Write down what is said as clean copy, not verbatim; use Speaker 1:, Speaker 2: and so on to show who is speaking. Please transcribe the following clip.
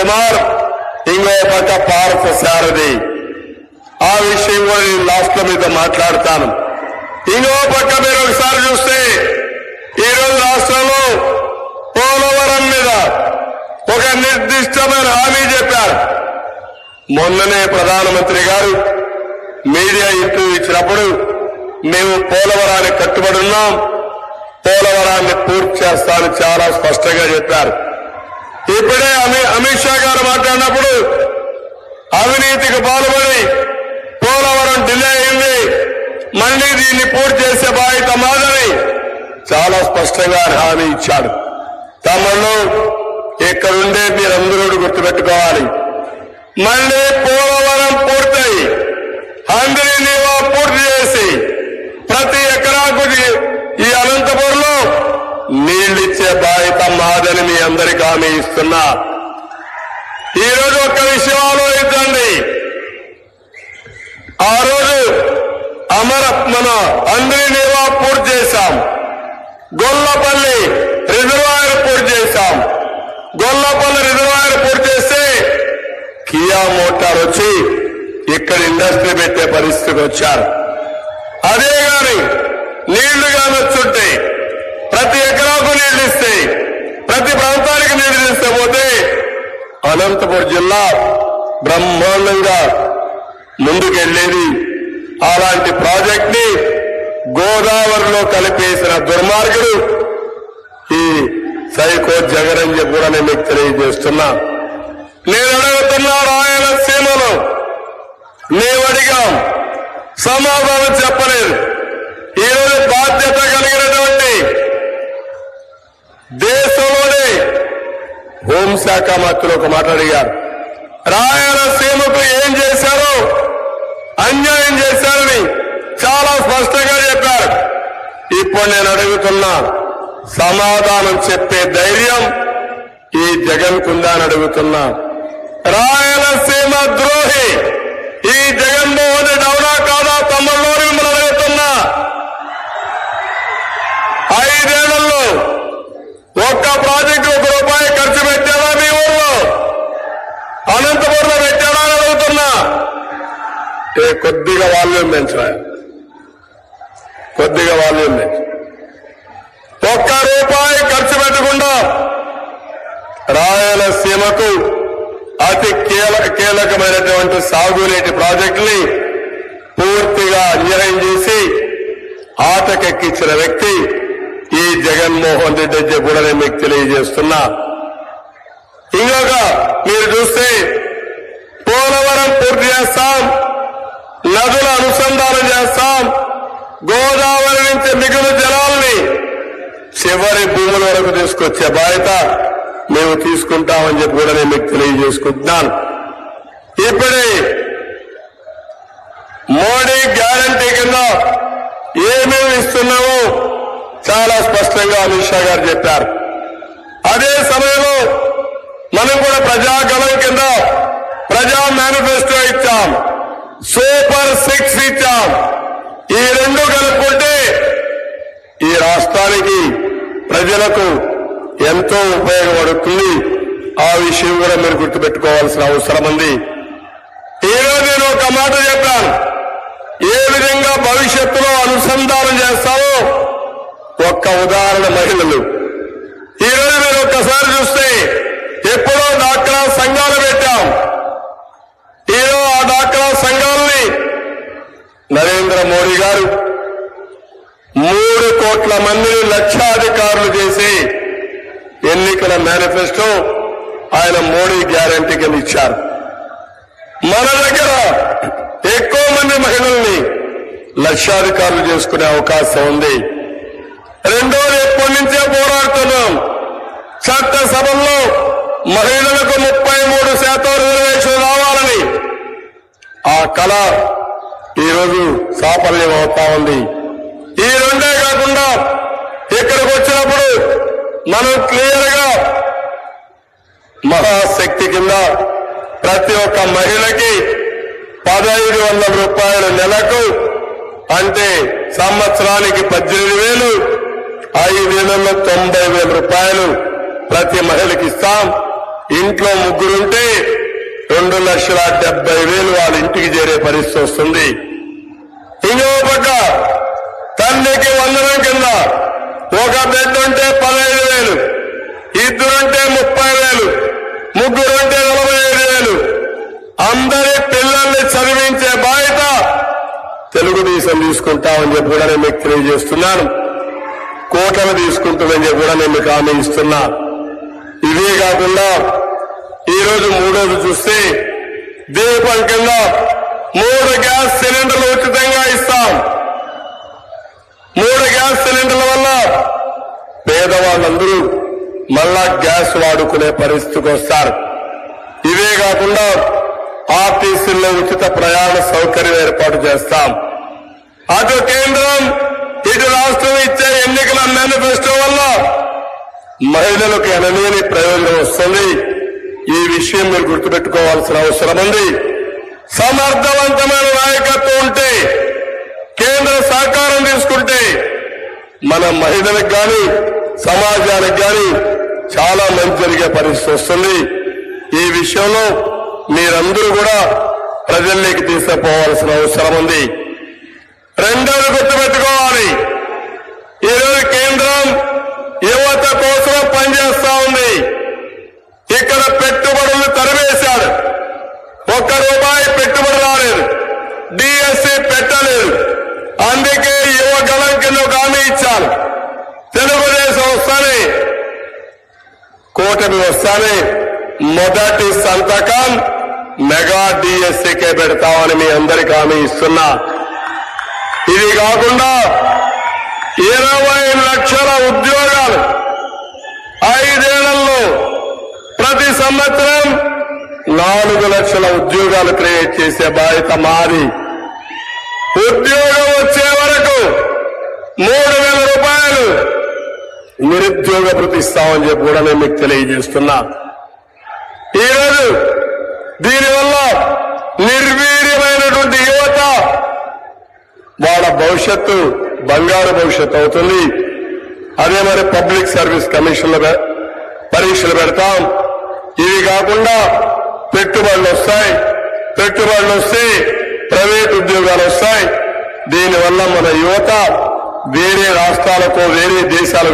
Speaker 1: కుమార్, ఇంకో పక్క పార్థ సారథి. ఆ విషయం కూడా నేను లాస్ట్ లో మీతో మాట్లాడతాను. ఇంకో పక్క మీరు ఒకసారి చూస్తే ఈరోజు రాష్ట్రంలో పోలవరం మీద ఒక నిర్దిష్టమైన హామీ చెప్పారు. మొన్ననే ప్రధానమంత్రి గారు మీడియా ఇంటర్వ్యూ ఇచ్చినప్పుడు మేము పోలవరానికి కట్టుబడి ఉన్నాం, పోలవరాన్ని పూర్తి చేస్తామని చాలా స్పష్టంగా చెప్పారు. ఇప్పుడే అమిత్ షా గారు మాట్లాడినప్పుడు అవినీతికి పాల్పడి పోలవరం డిలే అయింది, మళ్లీ దీన్ని పూర్తి చేసే బాధ్యత మాదని చాలా స్పష్టంగా హామీ ఇచ్చాడు. తమలో ఇక్కడుండే మీరందరూ గుర్తుపెట్టుకోవాలి, మళ్లీ పోలవరం పూర్తయి అందరి నీవా పూర్తి చేసి ప్రతి ఎకరాకు ఈ అనంతపురంలో నీళ్లిచ్చే బాధ్యత మాదని మీ అందరికీ హామీ ఇస్తున్నా. ఈరోజు ఒక్క విషయం ఆలోచించండి. ఆ రోజు మన అందరి నీవా పూర్తి చేశాం, గొల్లపల్లి రిజర్వాయర్ పూర్తి చేశాం. గొల్లపల్లి రిజర్వాయర్ పూర్తి చేస్తే కియా మోటార్ వచ్చి ఇక్కడ ఇండస్ట్రీ పెట్టే పరిస్థితికి వచ్చారు. అదే గాని నీళ్లు కానొచ్చుంటే ప్రతి ఎకరాకు నీళ్లు ఇస్తే, ప్రతి ప్రాంతానికి నీళ్లు ఇస్తే పోతే అనంతపురం జిల్లా బ్రహ్మాండంగా ముందుకెళ్లేది. అలాంటి ప్రాజెక్ట్ ని గోదావరిలో కలిపేసిన దుర్మార్గుడు ఈ సైకో జగన్ అని చెప్పి కూడా నేను మీకు తెలియజేస్తున్నా. నేను అడుగుతున్నా, రాయలసీమలో మేము అడిగాం, సమాధానం చెప్పలేదు. ఈరోజు బాధ్యత కలిగినటువంటి దేశంలోనే హోంశాఖ మంత్రులు ఒక మాట అడిగారు, రాయలసీమకు ఏం చేశారో, అన్యాయం చేశారని చాలా స్పష్టంగా చెప్పారు. ఇప్పుడు నేను అడుగుతున్నా, సమాధానం చెప్పే ధైర్యం ఈ జగన్ కుందా అని అడుగుతున్నా. రాయలసీమ ద్రోహి ఈ జగన్మోహన్ రెడ్డి అవునా కాదా తమ్ముళ్ళు మిమ్మల్ని అడుగుతున్నా. 5 ఏళ్లలో ఒక్క ప్రాజెక్టు ₹1 ఖర్చు పెట్టారా మీ ఊళ్ళో? అనంతపురంలో పెట్టారా అని అడుగుతున్నా. కొద్దిగా వాల్యూమ్ పెంచరా, కొద్దిగా వాల్యూమ్ పెంచు. ₹1 ఖర్చు పెట్టకుండా రాయలసీమకు అతి కీలకమైనటువంటి సాగునీటి ప్రాజెక్టుని పూర్తిగా అన్యాయం చేసి ఆటకెక్కించిన వ్యక్తి ఈ జగన్మోహన్ రెడ్డి అని కూడా నేను మీకు తెలియజేస్తున్నా. ఇంకొక మీరు చూస్తే పోలవరం పూర్తి చేస్తాం, నదుల అనుసంధానం చేస్తాం, గోదావరి నుంచి మిగులు జలాల్ని చివరి భూముల వరకు తీసుకొచ్చే బాధ్యత మేము తీసుకుంటామని చెప్పి కూడా నేను మీకు తెలియజేసుకుంటున్నాను. ఇప్పుడే మోడీ గ్యారంటీ కింద ఏమేమి ఇస్తున్నామో చాలా స్పష్టంగా అమిత్ షా గారు చెప్పారు. అదే సమయంలో మనం కూడా ప్రజాగళం కింద ప్రజా మేనిఫెస్టో ఇచ్చాం, సూపర్ 6 ఇచ్చాం. ఈ రెండు కలుపుకుంటే ఈ రాష్ట్రానికి ప్రజలకు ఎంతో ఉపయోగపడుతుంది. ఆ విషయం కూడా మీరు గుర్తుపెట్టుకోవాల్సిన అవసరం ఉంది. ఈరోజు నేను ఒక మాట చెప్పాను, ఏ విధంగా భవిష్యత్తులో అనుసంధానం చేస్తామో ఒక్క ఉదాహరణ మహిళలు. ఈరోజు మీరు ఒక్కసారి చూస్తే ఎప్పుడో డాక్రా సంఘాలు పెట్టాం. ఈరోజు ఆ డాక్రా సంఘాలని నరేంద్ర మోడీ గారు 3 కోట్ల మందిని లక్షాధికారులు చేసి ఎన్నికల మేనిఫెస్టో ఆయన మోడీ గ్యారంటీ కింద ఇచ్చారు. మన దగ్గర ఎక్కువ మంది మహిళల్ని లక్షాధికారులు చేసుకునే అవకాశం ఉంది. రెండోది ఎప్పటి నుంచే పోరాడుతున్నాం, చట్టసభల్లో మహిళలకు 33% రిజర్వేషన్ రావాలని. ఆ కళ ఈరోజు సాఫల్యం అవుతా ఉంది. ఈ రెండే కాకుండా ఇక్కడికి వచ్చినప్పుడు మనం క్లియర్ గా మహాశక్తి కింద ప్రతి ఒక్క మహిళకి ₹1,500 నెలకు, అంటే సంవత్సరానికి 18,000, 5 ఏళ్లలో ₹90,000 ప్రతి మహిళకి ఇస్తాం. ఇంట్లో ముగ్గురుంటే 2,70,000 వాళ్ళ ఇంటికి చేరే పరిస్థితి వస్తుంది. ఇంకో పక్క తల్లికి వందనం కింద ఒక బిడ్డ ఉంటే 15,000, ఇద్దరుంటే 30,000, ముగ్గురుంటే 45,000. అందరి పిల్లల్ని చదివించే బాధ్యత తెలుగుదేశం తీసుకుంటామని చెప్పి కూడా నేను మీకు తెలియజేస్తున్నాను. కోటలు తీసుకుంటుందని చెప్పి కూడా నేను మీకు హామీ ఇస్తున్నా. ఇవే కాకుండా ఈరోజు మూడోది చూస్తే దీపం కింద 3 గ్యాస్ సిలిండర్లు ఉచితంగా ఇస్తాం. 3 గ్యాస్ సిలిండర్ల వల్ల పేదవాళ్ళందరూ మళ్ళా గ్యాస్ వాడుకునే పరిస్థితికి వస్తారు. ఇవే కాకుండా ఆర్టీసీల్లో ఉచిత ప్రయాణ సౌకర్యం ఏర్పాటు చేస్తాం. అటు కేంద్రం ఇటు రాష్ట్రం ఇచ్చే ఎన్నికల మేనిఫెస్టో వల్ల మహిళలకు ఎనలేని ప్రయోజనం వస్తుంది. ఈ విషయం మీరు గుర్తుపెట్టుకోవాల్సిన అవసరం ఉంది. సమర్థవంతమైన నాయకత్వం ఉంటే, కేంద్ర సహకారం తీసుకుంటే మన మహిళలకు కానీ సమాజానికి కానీ చాలా మంచి జరిగే పరిస్థితి వస్తుంది. ఈ విషయంలో మీరందరూ కూడా ప్రజల్లోకి తీసుకుపోవాల్సిన అవసరం ఉంది. రెండోది గుర్తుపెట్టుకోవాలి, ఈరోజు కేంద్రం యువత కోసం పనిచేస్తా ఉంది. ఇక్కడ పెట్టుబడులు తరివేశాడు. ₹1 పెట్టుబడి రాలేదు, డిఎస్సి పెట్టలేదు. అందుకే యువగళం కింద ఒక హామీ ఇచ్చాను. తెలుగుదేశం వస్తానే, కూటమి వస్తానే మొదటి సంతకం మెగా డిఎస్సికే పెడతామని మీ అందరికీ హామీ ఇస్తున్నా. ఇది కాకుండా 20 లక్షల ఉద్యోగాలు 5 ఏళ్లలో ప్రతి సంవత్సరం 4 లక్షల ఉద్యోగాలు క్రియేట్ చేసే బాధ్యత మాది. ఉద్యోగం వచ్చే వరకు 3,000 రూపాయలు నిరుద్యోగ భృతి ఇస్తామని చెప్పి కూడా నేను మీకు తెలియజేస్తున్నా. ఈరోజు దీనివల్ల నిర్వీర్యమైనటువంటి యువత వాళ్ళ భవిష్యత్తు బంగారు భవిష్యత్తు అవుతుంది. అదే మరి పబ్లిక్ సర్వీస్ కమిషన్ల పరీక్షలు పెడతాం. ఇవి కాకుండా పెట్టుబడులు వస్తాయి. పెట్టుబడులు వస్తే ప్రైవేట్ ఉద్యోగాలు వస్తాయి. దీనివల్ల మన యువత వేరే రాష్ట్రాలకు వేరే దేశాలకు